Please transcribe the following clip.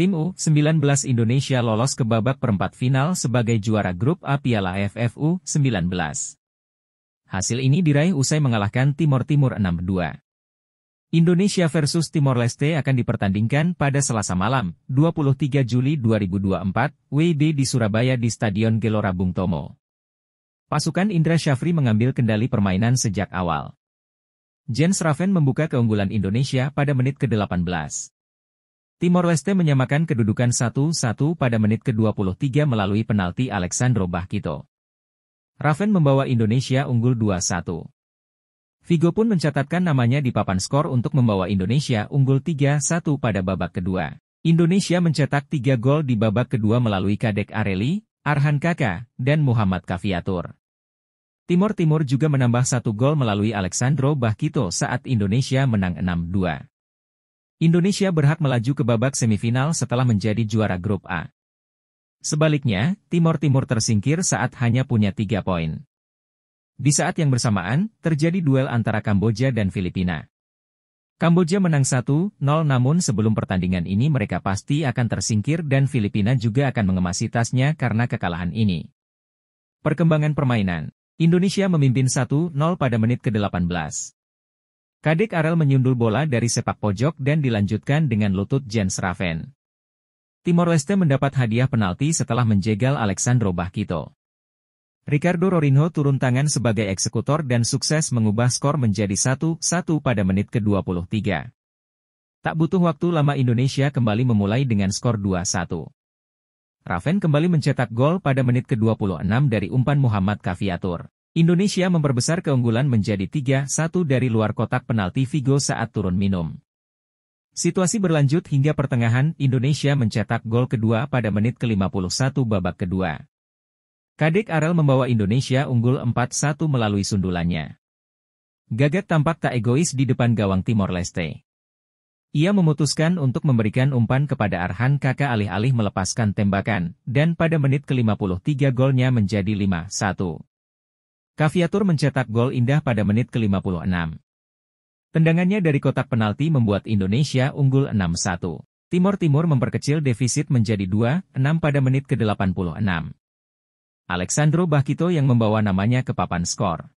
Tim U19 Indonesia lolos ke babak perempat final sebagai juara grup A Piala AFF U19. Hasil ini diraih usai mengalahkan Timor Timur 6-2. Indonesia versus Timor Leste akan dipertandingkan pada Selasa malam, 23 Juli 2024, WIB di Surabaya di Stadion Gelora Bung Tomo. Pasukan Indra Syafri mengambil kendali permainan sejak awal. Jens Raven membuka keunggulan Indonesia pada menit ke-18. Timor Leste menyamakan kedudukan 1-1 pada menit ke-23 melalui penalti Alexandro Bahkito. Raven membawa Indonesia unggul 2-1. Figo pun mencatatkan namanya di papan skor untuk membawa Indonesia unggul 3-1 pada babak kedua. Indonesia mencetak 3 gol di babak kedua melalui Kadek Areli, Arhan Kaka, dan Muhammad Kafiatur. Timor Timur juga menambah 1 gol melalui Alexandro Bahkito saat Indonesia menang 6-2. Indonesia berhak melaju ke babak semifinal setelah menjadi juara grup A. Sebaliknya, Timor Timur tersingkir saat hanya punya 3 poin. Di saat yang bersamaan, terjadi duel antara Kamboja dan Filipina. Kamboja menang 1-0 namun sebelum pertandingan ini mereka pasti akan tersingkir dan Filipina juga akan mengemasi tasnya karena kekalahan ini. Perkembangan permainan. Indonesia memimpin 1-0 pada menit ke-18. Kadek Arel menyundul bola dari sepak pojok dan dilanjutkan dengan lutut Jens Raven. Timor Leste mendapat hadiah penalti setelah menjegal Alexandro Bahkito. Ricardo Rorinho turun tangan sebagai eksekutor dan sukses mengubah skor menjadi 1-1 pada menit ke-23. Tak butuh waktu lama Indonesia kembali memulai dengan skor 2-1. Raven kembali mencetak gol pada menit ke-26 dari umpan Muhammad Kafiatur. Indonesia memperbesar keunggulan menjadi 3-1 dari luar kotak penalti Figo saat turun minum. Situasi berlanjut hingga pertengahan, Indonesia mencetak gol kedua pada menit ke-51 babak kedua. Kadek Arel membawa Indonesia unggul 4-1 melalui sundulannya. Gagat tampak tak egois di depan gawang Timor Leste. Ia memutuskan untuk memberikan umpan kepada Arhan Kaka alih-alih melepaskan tembakan, dan pada menit ke-53 golnya menjadi 5-1. Kafiatur mencetak gol indah pada menit ke-56. Tendangannya dari kotak penalti membuat Indonesia unggul 6-1. Timor Timur memperkecil defisit menjadi 2-6 pada menit ke-86. Alexandro Bahkito yang membawa namanya ke papan skor.